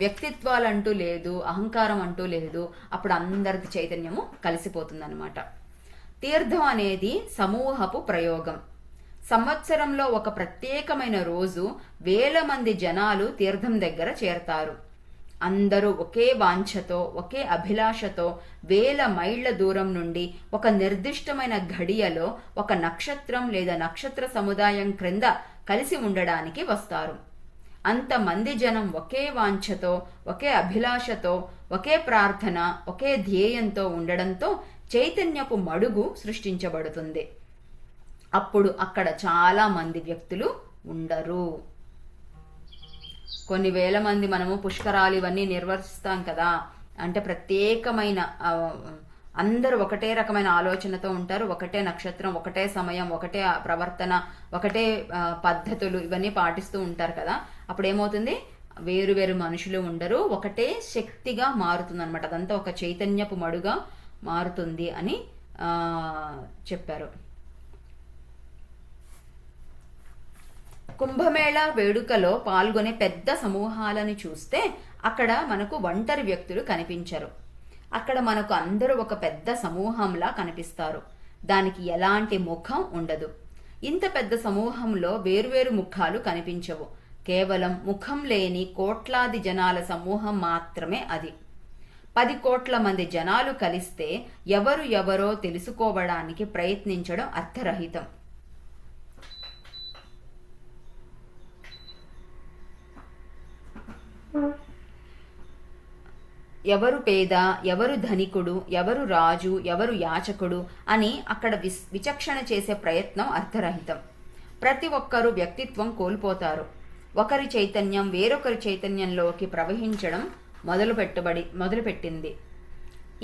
వ్యక్తిత్వాలు అంటూ లేదు, అహంకారం అంటూ లేదు. అప్పుడు అందరికి చైతన్యము కలిసిపోతుంది అనమాట. తీర్థం అనేది సమూహపు ప్రయోగం. సంవత్సరంలో ఒక ప్రత్యేకమైన రోజు వేల మంది జనాలు తీర్థం దగ్గర చేరతారు. అందరూ ఒకే వాంఛతో ఒకే అభిలాషతో వేల మైళ్ల దూరం నుండి ఒక నిర్దిష్టమైన ఘడియలో ఒక నక్షత్రం లేదా నక్షత్ర సముదాయం క్రింద కలిసి ఉండడానికి వస్తారు. అంతమంది జనం ఒకే వాంఛతో ఒకే అభిలాషతో ఒకే ప్రార్థన ఒకే ధ్యేయంతో ఉండడంతో చైతన్యపు మడుగు సృష్టించబడుతుంది. అప్పుడు అక్కడ చాలా మంది వ్యక్తులు ఉండరు. కొన్ని వేల మంది మనము పుష్కరాలు ఇవన్నీ నిర్వహిస్తాం కదా, అంటే ప్రత్యేకమైన అందరూ ఒకటే రకమైన ఆలోచనతో ఉంటారు, ఒకటే నక్షత్రం, ఒకటే సమయం, ఒకటే ప్రవర్తన, ఒకటే పద్ధతులు ఇవన్నీ పాటిస్తూ ఉంటారు కదా. అప్పుడు ఏమవుతుంది, వేరు వేరు మనుషులు ఉండరు, ఒకటే శక్తిగా మారుతుంది అనమాట. అదంతా ఒక చైతన్యపు మడుగా మారుతుంది అని చెప్పారు. కుంభమేళా వేడుకలో పాల్గొనే పెద్ద సమూహాలను చూస్తే అక్కడ మనకు ఒంటరి వ్యక్తులు కనిపించరు. అక్కడ మనకు అందరూ ఒక పెద్ద సమూహంలా కనిపిస్తారు. దానికి ఎలాంటి ముఖం ఉండదు. ఇంత పెద్ద సమూహంలో వేరువేరు ముఖాలు కనిపించవు. కేవలం ముఖం లేని కోట్లాది జనాల సమూహం మాత్రమే అది. 10 కోట్ల మంది జనాలు కలిస్తే ఎవరు ఎవరో తెలుసుకోవడానికి ప్రయత్నించడం అర్థరహితం. ఎవరు పేద, ఎవరు ధనికుడు, ఎవరు రాజు, ఎవరు యాచకుడు అని అక్కడ విచక్షణ చేసే ప్రయత్నం అర్థరహితం. ప్రతి ఒక్కరూ వ్యక్తిత్వం కోల్పోతారు. ఒకరి చైతన్యం వేరొకరి చైతన్యంలోకి ప్రవహించడం మొదలుపెట్టింది.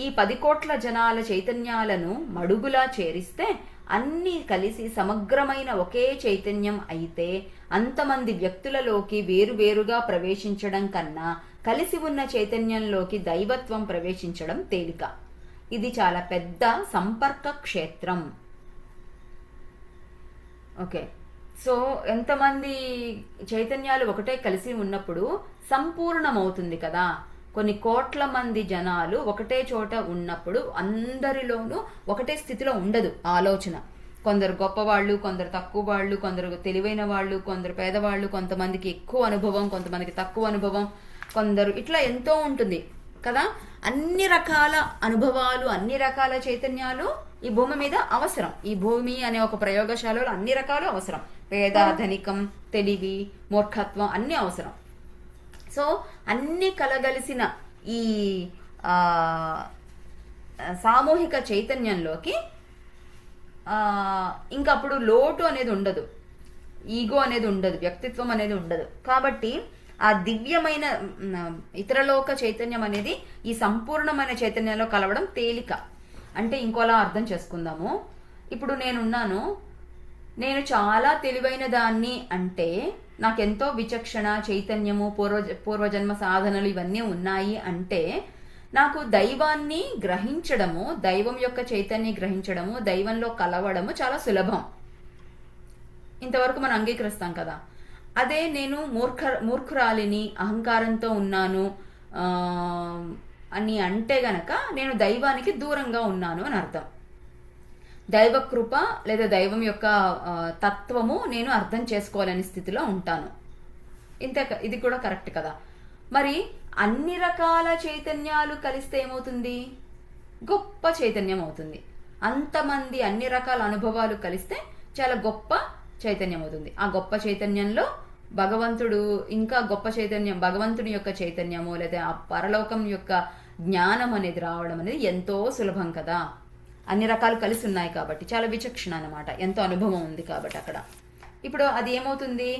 ఈ 10 కోట్ల జనాల చైతన్యాలను మడుగులా చేరిస్తే అన్నీ కలిసి సమగ్రమైన ఒకే చైతన్యం అయితే అంతమంది వ్యక్తులలోకి వేరువేరుగా ప్రవేశించడం కన్నా కలిసి ఉన్న చైతన్యంలోకి దైవత్వం ప్రవేశించడం తేలిక. ఇది చాలా పెద్ద సంపర్క క్షేత్రం. ఓకే, సో ఎంతమంది చైతన్యాలు ఒకటే కలిసి ఉన్నప్పుడు సంపూర్ణమవుతుంది కదా. కొన్ని కోట్ల మంది జనాలు ఒకటే చోట ఉన్నప్పుడు అందరిలోనూ ఒకటే స్థితిలో ఉండదు ఆలోచన. కొందరు గొప్పవాళ్ళు, కొందరు తక్కువ వాళ్ళు, కొందరు తెలివైన వాళ్ళు, కొందరు పేదవాళ్ళు, కొంతమందికి ఎక్కువ అనుభవం, కొంతమందికి తక్కువ అనుభవం, కొందరు ఇట్లా ఎంతో ఉంటుంది కదా. అన్ని రకాల అనుభవాలు, అన్ని రకాల చైతన్యాలు ఈ భూమి మీద అవసరం. ఈ భూమి అనే ఒక ప్రయోగశాలలో అన్ని రకాలు అవసరం. పేద, ధనికం, తెలివి, మూర్ఖత్వం అన్ని అవసరం. సో అన్ని కలగలిసిన ఈ సామూహిక చైతన్యంలోకి ఇంకా అప్పుడు లోటు అనేది ఉండదు, ఈగో అనేది ఉండదు, వ్యక్తిత్వం అనేది ఉండదు. కాబట్టి ఆ దివ్యమైన ఇతరలోక చైతన్యం అనేది ఈ సంపూర్ణమైన చైతన్యంలో కలవడం తేలిక. అంటే ఇంకోలా అర్థం చేసుకుందాము. ఇప్పుడు నేనున్నాను, నేను చాలా తెలివైన దాన్ని అంటే నాకెంతో విచక్షణ, చైతన్యము, పూర్వజన్మ సాధనలు ఇవన్నీ ఉన్నాయి అంటే నాకు దైవాన్ని గ్రహించడము, దైవం యొక్క చైతన్యం గ్రహించడము, దైవంలో కలవడము చాలా సులభం. ఇంతవరకు మనం అంగీకరిస్తాం కదా. అదే నేను మూర్ఖురాలిని, అహంకారంతో ఉన్నాను అని అంటే గనక నేను దైవానికి దూరంగా ఉన్నాను అని అర్థం. దైవ కృప లేదా దైవం యొక్క తత్వము నేను అర్థం చేసుకోవాలనే స్థితిలో ఉంటాను. ఇది కూడా కరెక్ట్ కదా. మరి అన్ని రకాల చైతన్యాలు కలిస్తే ఏమవుతుంది? గొప్ప చైతన్యం అవుతుంది. అంతమంది అన్ని రకాల అనుభవాలు కలిస్తే చాలా గొప్ప చైతన్యం అవుతుంది. ఆ గొప్ప చైతన్యంలో భగవంతుడు, ఇంకా గొప్ప చైతన్యం, భగవంతుని యొక్క చైతన్యము లేదా ఆ పరలోకం యొక్క జ్ఞానం అనేది రావడం అనేది ఎంతో సులభం కదా. అన్ని రకాలు కలిసి ఉన్నాయి కాబట్టి, చాలా విచక్షణ అన్నమాట, ఎంతో అనుభవం ఉంది కాబట్టి అక్కడ. ఇప్పుడు అది ఏమవుతుంది?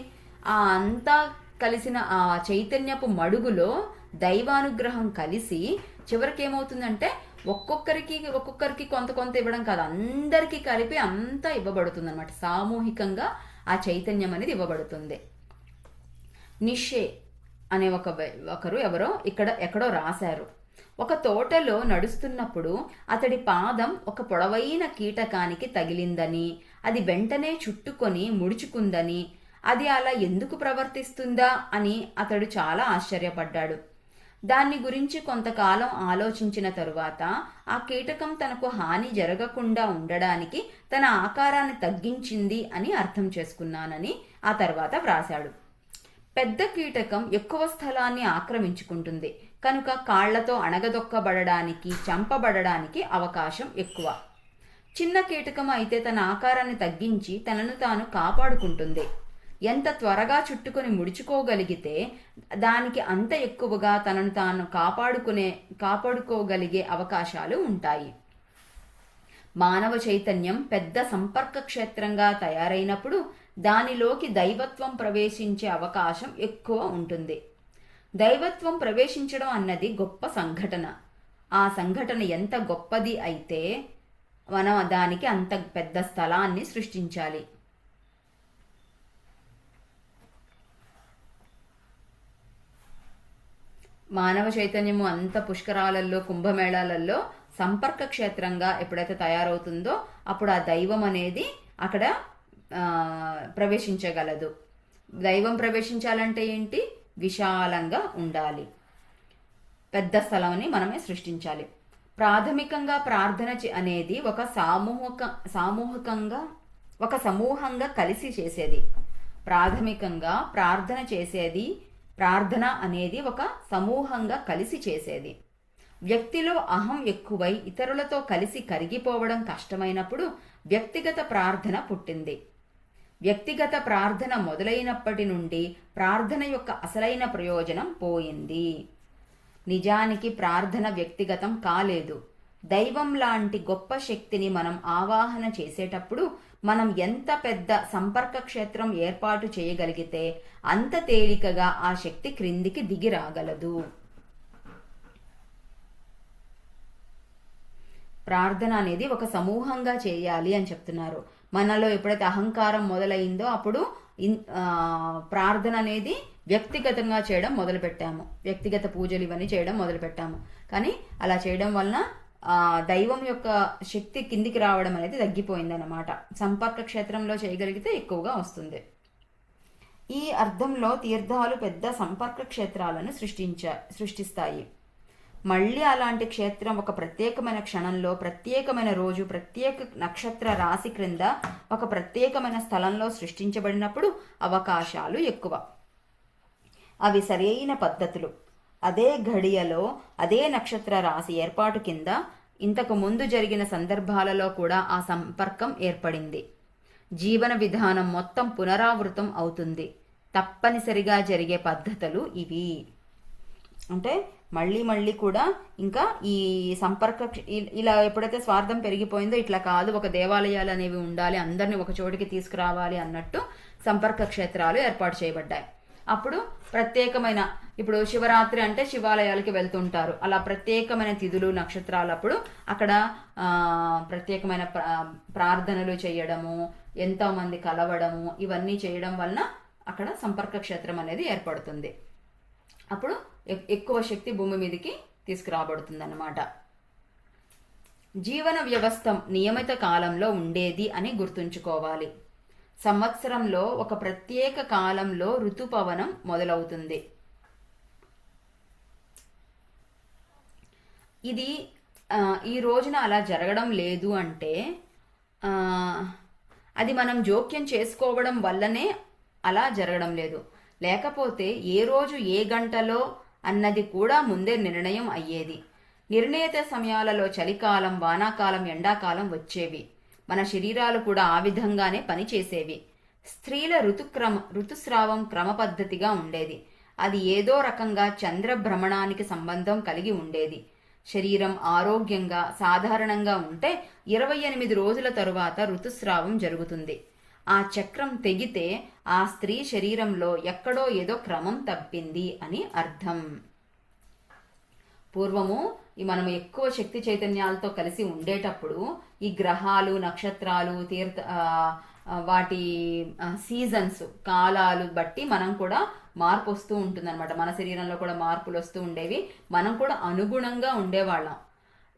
ఆ అంతా కలిసిన ఆ చైతన్యపు మడుగులో దైవానుగ్రహం కలిసి చివరికి ఏమవుతుందంటే ఒక్కొక్కరికి కొంత కొంత ఇవ్వడం కాదు, అందరికీ కలిపి అంతా ఇవ్వబడుతుంది అనమాట. సామూహికంగా ఆ చైతన్యం అనేది ఇవ్వబడుతుంది. నిషే అనే ఒకరు ఎవరో ఎక్కడో రాశారు, ఒక తోటలో నడుస్తున్నప్పుడు అతడి పాదం ఒక పొడవైన కీటకానికి తగిలిందని, అది వెంటనే చుట్టుకొని ముడుచుకుందని, అది అలా ఎందుకు ప్రవర్తిస్తుందా అని అతడు చాలా ఆశ్చర్యపడ్డాడు. దాన్ని గురించి కొంతకాలం ఆలోచించిన తరువాత ఆ కీటకం తనకు హాని జరగకుండా ఉండడానికి తన ఆకారాన్ని తగ్గించింది అని అర్థం చేసుకున్నానని ఆ తర్వాత వ్రాశాడు. పెద్ద కీటకం ఎక్కువ స్థలాన్ని ఆక్రమించుకుంటుంది కనుక కాళ్లతో అణగదొక్కబడడానికి, చంపబడడానికి అవకాశం ఎక్కువ. చిన్న కీటకం అయితే తన ఆకారాన్ని తగ్గించి తనను తాను కాపాడుకుంటుంది. ఎంత త్వరగా చుట్టుకొని ముడుచుకోగలిగితే దానికి అంత ఎక్కువగా తనను తాను కాపాడుకోగలిగే అవకాశాలు ఉంటాయి. మానవ చైతన్యం పెద్ద సంపర్క క్షేత్రంగా తయారైనప్పుడు దానిలోకి దైవత్వం ప్రవేశించే అవకాశం ఎక్కువ ఉంటుంది. దైవత్వం ప్రవేశించడం అన్నది గొప్ప సంఘటన. ఆ సంఘటన ఎంత గొప్పది అయితే మనం దానికి అంత పెద్ద స్థలాన్ని సృష్టించాలి. మానవ చైతన్యము అంత పుష్కరాలలో, కుంభమేళాలలో సంపర్క క్షేత్రంగా ఎప్పుడైతే తయారవుతుందో అప్పుడు ఆ దైవం అనేది అక్కడ ప్రవేశించగలదు. దైవం ప్రవేశించాలంటే ఏంటి? విశాలంగా ఉండాలి, పెద్ద స్థలంని మనమే సృష్టించాలి. ప్రాథమికంగా ప్రార్థన అనేది ఒక సమూహంగా కలిసి చేసేది. ప్రాథమికంగా ప్రార్థన అనేది ఒక సమూహంగా కలిసి చేసేది. వ్యక్తిలో అహం ఎక్కువై ఇతరులతో కలిసి కరిగిపోవడం కష్టమైనప్పుడు వ్యక్తిగత ప్రార్థన పుట్టింది. వ్యక్తిగత ప్రార్థన మొదలైనప్పటి నుండి ప్రార్థన యొక్క అసలైన ప్రయోజనం పోయింది. నిజానికి ప్రార్థన వ్యక్తిగతం కాలేదు. దైవం లాంటి గొప్ప శక్తిని మనం ఆవాహన చేసేటప్పుడు మనం ఎంత పెద్ద సంపర్క క్షేత్రం ఏర్పాటు చేయగలిగితే అంత తేలికగా ఆ శక్తి క్రిందికి దిగి రాగలదు. ప్రార్థన అనేది ఒక సమూహంగా చేయాలి అని చెప్తున్నారు. మనలో ఎప్పుడైతే అహంకారం మొదలైందో అప్పుడు ప్రార్థన అనేది వ్యక్తిగతంగా చేయడం మొదలుపెట్టాము. వ్యక్తిగత పూజలు ఇవన్నీ చేయడం మొదలుపెట్టాము. కానీ అలా చేయడం వలన దైవం యొక్క శక్తి కిందికి రావడం అనేది తగ్గిపోయిందన్నమాట. సంపర్క క్షేత్రంలో చేయగలిగితే ఎక్కువగా వస్తుంది. ఈ అర్థంలో తీర్థాలు పెద్ద సంపర్క క్షేత్రాలను సృష్టిస్తాయి. మళ్ళీ అలాంటి క్షేత్రం ఒక ప్రత్యేకమైన క్షణంలో, ప్రత్యేకమైన రోజు, ప్రత్యేక నక్షత్ర రాశి క్రింద ఒక ప్రత్యేకమైన స్థలంలో సృష్టించబడినప్పుడు అవకాశాలు ఎక్కువ. అవి సరైన పద్ధతులు. అదే ఘడియలో అదే నక్షత్ర రాశి ఏర్పాటు కింద ఇంతకు ముందు జరిగిన సందర్భాలలో కూడా ఆ సంపర్కం ఏర్పడింది. జీవన విధానం మొత్తం పునరావృతం అవుతుంది. తప్పనిసరిగా జరిగే పద్ధతులు ఇవి. అంటే మళ్ళీ కూడా ఇంకా ఈ ఇలా ఎప్పుడైతే స్వార్థం పెరిగిపోయిందో ఇట్లా కాదు, ఒక దేవాలయాలు అనేవి ఉండాలి, అందరిని ఒక చోటికి తీసుకురావాలి అన్నట్టు సంపర్క క్షేత్రాలు ఏర్పాటు చేయబడ్డాయి. అప్పుడు ప్రత్యేకమైన, ఇప్పుడు శివరాత్రి అంటే శివాలయాలకి వెళ్తుంటారు. అలా ప్రత్యేకమైన తిథులు, నక్షత్రాలప్పుడు అక్కడ ప్రత్యేకమైన ప్రార్థనలు చేయడము, ఎంతో మంది కలవడము, ఇవన్నీ చేయడం వలన అక్కడ సంపర్క క్షేత్రం అనేది ఏర్పడుతుంది. అప్పుడు ఎక్కువ శక్తి భూమి మీదకి తీసుకురాబడుతుంది అన్నమాట. జీవన వ్యవస్థ నియమిత కాలంలో ఉండేది అని గుర్తుంచుకోవాలి. సంవత్సరంలో ఒక ప్రత్యేక కాలంలో ఋతుపవనం మొదలవుతుంది. ఇది ఈ రోజున అలా జరగడం లేదు అంటే అది మనం జోక్యం చేసుకోవడం వల్లనే అలా జరగడం లేదు. లేకపోతే ఏ రోజు ఏ గంటలో అన్నది కూడా ముందే నిర్ణయం అయ్యేది. నిర్ణీత సమయాలలో చలికాలం, వానాకాలం, ఎండాకాలం వచ్చేవి. మన శరీరాలు కూడా ఆ విధంగానే పనిచేసేవి. స్త్రీల ఋతుస్రావం క్రమ పద్ధతిగా ఉండేది. అది ఏదో రకంగా చంద్రభ్రమణానికి సంబంధం కలిగి ఉండేది. శరీరం ఆరోగ్యంగా సాధారణంగా ఉంటే 28 రోజుల తరువాత ఋతుస్రావం జరుగుతుంది. ఆ చక్రం తెగితే ఆ స్త్రీ శరీరంలో ఎక్కడో ఏదో క్రమం తప్పింది అని అర్థం. పూర్వము మనం ఎక్కువ శక్తి చైతన్యాలతో కలిసి ఉండేటప్పుడు ఈ గ్రహాలు, నక్షత్రాలు, వాటి సీజన్స్, కాలాలు బట్టి మనం కూడా మార్పు వస్తూ ఉంటుందన్నమాట. మన శరీరంలో కూడా మార్పులు వస్తూ ఉండేవి. మనం కూడా అనుగుణంగా ఉండేవాళ్ళం.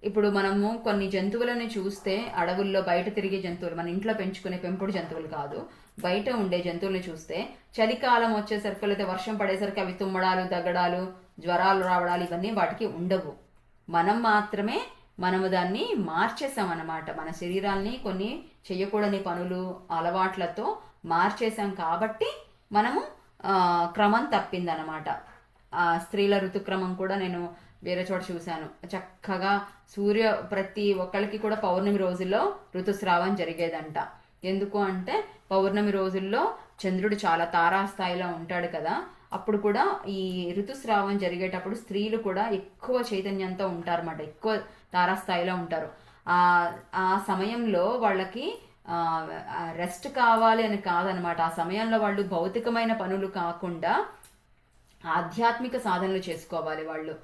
ఇప్పుడు మనము కొన్ని జంతువులని చూస్తే, అడవుల్లో బయట తిరిగే జంతువులు, మన ఇంట్లో పెంచుకునే పెంపుడు జంతువులు కాదు, బయట ఉండే జంతువుల్ని చూస్తే చలికాలం వచ్చేసరికి లేదా వర్షం పడేసరికి అవి తుమ్మడాలు, దగ్గడాలు, జ్వరాలు రావడాలు ఇవన్నీ వాటికి ఉండవు. మనము దాన్ని మార్చేసాం అన్నమాట. మన శరీరాల్ని కొన్ని చేయకూడని పనులు, అలవాట్లతో మార్చేసాం. కాబట్టి మనము క్రమం తప్పిందనమాట. స్త్రీల ఋతుక్రమం కూడా నేను వేరే చోట చూశాను. చక్కగా ప్రతి ఒక్కరికి కూడా పౌర్ణమి రోజుల్లో ఋతుస్రావం జరిగేదంట. ఎందుకు అంటే పౌర్ణమి రోజుల్లో చంద్రుడు చాలా తారాస్థాయిలో ఉంటాడు కదా, అప్పుడు కూడా ఈ ఋతుస్రావం జరిగేటప్పుడు స్త్రీలు కూడా ఎక్కువ చైతన్యంతో ఉంటారన్నమాట, ఎక్కువ తారాస్థాయిలో ఉంటారు. ఆ సమయంలో వాళ్ళకి రెస్ట్ కావాలి అని కాదనమాట. ఆ సమయంలో వాళ్ళు భౌతికమైన పనులు కాకుండా ఆధ్యాత్మిక సాధనలు చేసుకోవాలి. వాళ్ళు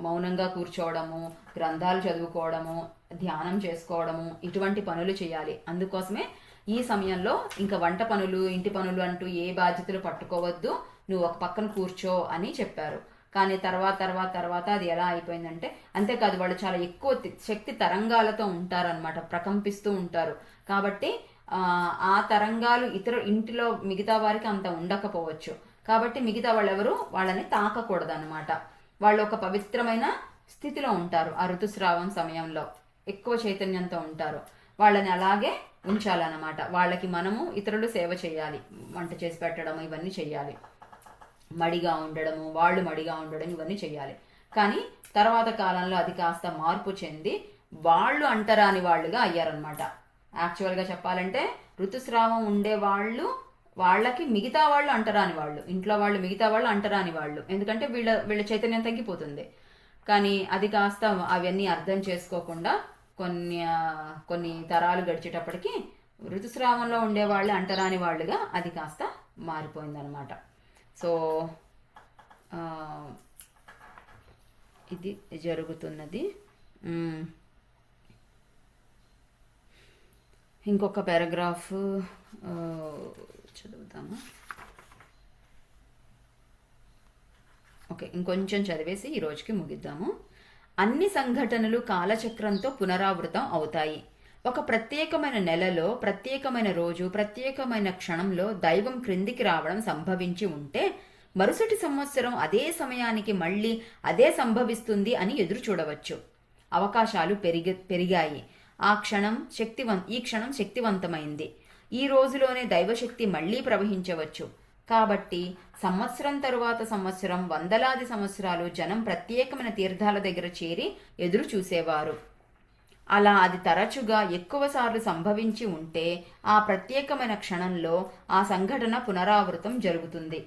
మౌనంగా కూర్చోవడము, గ్రంథాలు చదువుకోవడము, ధ్యానం చేసుకోవడము, ఇటువంటి పనులు చేయాలి. అందుకోసమే ఈ సమయంలో ఇంకా వంట పనులు, ఇంటి పనులు అంటూ ఏ బాధ్యతలు పట్టుకోవద్దు, నువ్వు ఒక పక్కన కూర్చో అని చెప్పారు. కానీ తర్వాత అది ఎలా అయిపోయిందంటే, అంతేకాదు వాళ్ళు చాలా ఎక్కువ శక్తి తరంగాలతో ఉంటారనమాట, ప్రకంపిస్తూ ఉంటారు. కాబట్టి ఆ తరంగాలు ఇంటిలో మిగతా వారికి అంత ఉండకపోవచ్చు. కాబట్టి మిగతా వాళ్ళెవరు వాళ్ళని తాకకూడదు అనమాట. వాళ్ళు ఒక పవిత్రమైన స్థితిలో ఉంటారు. ఆ ఋతుస్రావం సమయంలో ఎక్కువ చైతన్యంతో ఉంటారు. వాళ్ళని అలాగే ఉంచాలన్నమాట. వాళ్ళకి మనము ఇతరులు సేవ చేయాలి, వంట చేసి పెట్టడం ఇవన్నీ చేయాలి, మడిగా ఉండడము, వాళ్ళు మడిగా ఉండడం ఇవన్నీ చేయాలి. కానీ తర్వాత కాలంలో అది కాస్త మార్పు చెంది వాళ్ళు అంటరాని వాళ్ళుగా అయ్యారనమాట. యాక్చువల్గా చెప్పాలంటే ఋతుస్రావం ఉండే వాళ్ళకి మిగతా వాళ్ళు అంటరాని వాళ్ళు, ఇంట్లో వాళ్ళు మిగతా వాళ్ళు అంటరాని వాళ్ళు. ఎందుకంటే వీళ్ళ చైతన్యం తగ్గిపోతుంది. కానీ అది కాస్త అవన్నీ అర్థం చేసుకోకుండా కొన్ని తరాలు గడిచేటప్పటికి ఋతుస్రావంలో ఉండేవాళ్ళు అంటరాని వాళ్ళుగా అది కాస్త మారిపోయిందనమాట. సో ఇది జరుగుతున్నది. ఇంకొక పారాగ్రాఫ్ చదువుతాము. ఓకే, ఇంకొంచెం చదివేసి ఈ రోజుకి ముగిద్దాము. అన్ని సంఘటనలు కాలచక్రంతో పునరావృతం అవుతాయి. ఒక ప్రత్యేకమైన నెలలో, ప్రత్యేకమైన రోజు, ప్రత్యేకమైన క్షణంలో దైవం క్రిందికి రావడం సంభవించి ఉంటే మరుసటి సంవత్సరం అదే సమయానికి మళ్ళీ అదే సంభవిస్తుంది అని ఎదురు చూడవచ్చు. అవకాశాలు పెరిగాయి. ఈ క్షణం శక్తివంతమైంది. ఈ రోజులోనే దైవశక్తి మళ్లీ ప్రవహించవచ్చు. కాబట్టి సంవత్సరం తరువాత సంవత్సరం, వందలాది సంవత్సరాలు జనం ప్రత్యేకమైన తీర్థాల దగ్గర చేరి ఎదురు చూసేవారు. అలా అది తరచుగా ఎక్కువసార్లు సంభవించి ఉంటే ఆ ప్రత్యేకమైన క్షణంలో ఆ సంఘటన పునరావృతం జరుగుతుంది.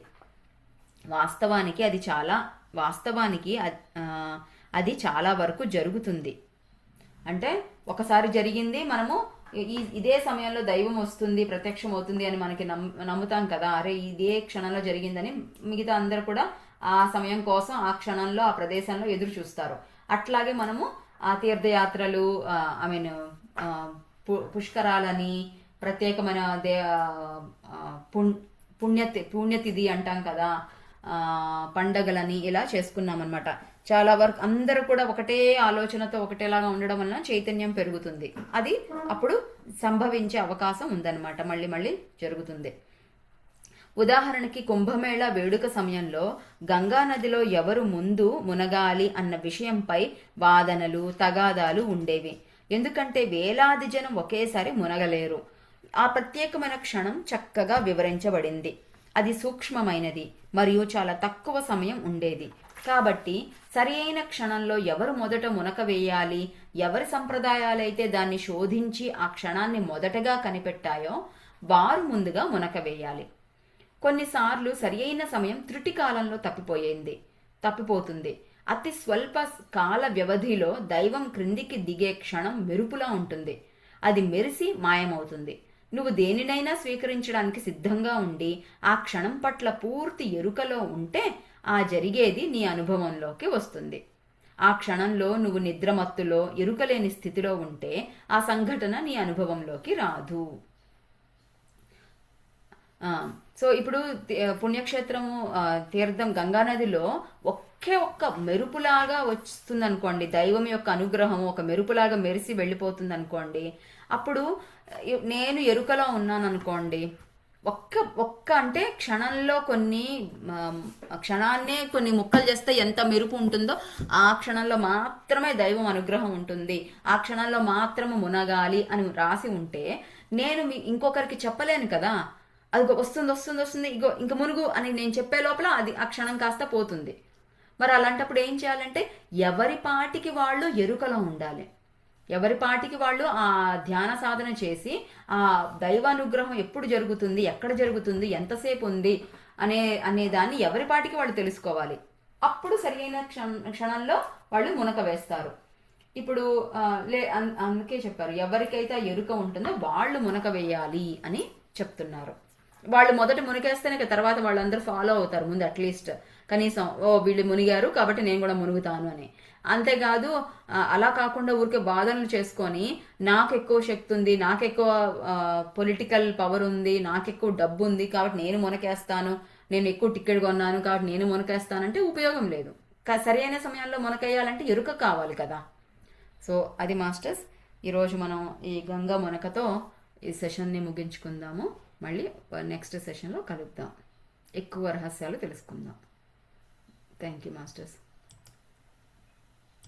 వాస్తవానికి అది చాలా వరకు జరుగుతుంది. అంటే ఒకసారి జరిగింది, మనము ఇదే సమయంలో దైవం వస్తుంది, ప్రత్యక్షం అవుతుంది అని మనకి నమ్ముతాం కదా. అరే ఇదే క్షణంలో జరిగిందని మిగతా అందరు కూడా ఆ సమయం కోసం ఆ క్షణంలో ఆ ప్రదేశంలో ఎదురు చూస్తారు. అట్లాగే మనము ఆ తీర్థయాత్రలు, పుష్కరాలని, ప్రత్యేకమైన పుణ్యతిథి అంటాం కదా, పండగలని ఇలా చేసుకున్నాం అనమాట. చాలా వరకు అందరూ కూడా ఒకటే ఆలోచనతో ఒకటేలాగా ఉండడం వలన చైతన్యం పెరుగుతుంది. అది అప్పుడు సంభవించే అవకాశం ఉందన్నమాట, మళ్ళీ మళ్ళీ జరుగుతుంది. ఉదాహరణకి కుంభమేళా వేడుక సమయంలో గంగా నదిలో ఎవరు ముందు మునగాలి అన్న విషయంపై వాదనలు, తగాదాలు ఉండేవి. ఎందుకంటే వేలాది జనం ఒకేసారి మునగలేరు. ఆ ప్రత్యేకమైన క్షణం చక్కగా వివరించబడింది. అది సూక్ష్మమైనది మరియు చాలా తక్కువ సమయం ఉండేది. కాబట్టి సరి అయిన క్షణంలో ఎవరు మొదట మునక వేయాలి, ఎవరి సంప్రదాయాలైతే దాన్ని శోధించి ఆ క్షణాన్ని మొదటగా కనిపెట్టాయో వారు ముందుగా మునక వేయాలి. కొన్నిసార్లు సరి అయిన సమయం త్రుటి కాలంలో తప్పిపోతుంది. అతి స్వల్ప కాల వ్యవధిలో దైవం క్రిందికి దిగే క్షణం మెరుపులా ఉంటుంది. అది మెరిసి మాయమవుతుంది. నువ్వు దేనినైనా స్వీకరించడానికి సిద్ధంగా ఉండి ఆ క్షణం పట్ల పూర్తి ఎరుకలో ఉంటే ఆ జరిగేది నీ అనుభవంలోకి వస్తుంది. ఆ క్షణంలో నువ్వు నిద్రమత్తులో, ఎరుకలేని స్థితిలో ఉంటే ఆ సంఘటన నీ అనుభవంలోకి రాదు. సో ఇప్పుడు పుణ్యక్షేత్రము, తీర్థం గంగానదిలో ఒక్క మెరుపులాగా వస్తుంది అనుకోండి, దైవం యొక్క అనుగ్రహం ఒక మెరుపులాగా మెరిసి వెళ్ళిపోతుంది అనుకోండి. అప్పుడు నేను ఎరుకలో ఉన్నాను అనుకోండి, ఒక్క అంటే క్షణంలో క్షణాన్నే కొన్ని ముక్కలు చేస్తే ఎంత మెరుపు ఉంటుందో ఆ క్షణంలో మాత్రమే దైవం అనుగ్రహం ఉంటుంది. ఆ క్షణంలో మాత్రము మునగాలి అని రాసి ఉంటే నేను ఇంకొకరికి చెప్పలేను కదా. అది వస్తుంది వస్తుంది వస్తుంది ఇగో ఇంక మునుగు అని నేను చెప్పే లోపల అది ఆ క్షణం కాస్త పోతుంది. మరి అలాంటప్పుడు ఏం చేయాలంటే ఎవరి పాటికి వాళ్ళు ఎరుకలో ఉండాలి. ఎవరి పాటికి వాళ్ళు ఆ ధ్యాన సాధన చేసి ఆ దైవానుగ్రహం ఎప్పుడు జరుగుతుంది, ఎక్కడ జరుగుతుంది, ఎంతసేపు ఉంది అనే దాన్ని ఎవరి పాటికి వాళ్ళు తెలుసుకోవాలి. అప్పుడు సరియైన క్షణంలో వాళ్ళు మునక వేస్తారు. ఇప్పుడు అందుకే చెప్పారు ఎవరికైతే ఆ ఎరుక ఉంటుందో వాళ్ళు మునక వేయాలి అని చెప్తున్నారు. వాళ్ళు మొదట మునిగేస్తేనే తర్వాత వాళ్ళందరూ ఫాలో అవుతారు ముందు అట్లీస్ట్ కనీసం వీళ్ళు మునిగారు కాబట్టి నేను కూడా మునుగుతాను అని. అంతేకాదు అలా కాకుండా ఊరికే బాధనలు చేసుకొని నాకు ఎక్కువ శక్తి ఉంది, నాకు ఎక్కువ పొలిటికల్ పవర్ ఉంది, నాకు ఎక్కువ డబ్బు ఉంది కాబట్టి నేను మునకేస్తాను, నేను ఎక్కువ టికెట్ కొన్నాను కాబట్టి నేను మునకేస్తానంటే ఉపయోగం లేదు. సరైన సమయంలో మునకేయాలంటే ఎరుక కావాలి కదా. సో అది మాస్టర్స్, ఈరోజు మనం ఈ గంగా మునకతో ఈ సెషన్ని ముగించుకుందాము. మళ్ళీ నెక్స్ట్ సెషన్లో కలుద్దాం, ఎక్కువ రహస్యాలు తెలుసుకుందాం. Thank you masters.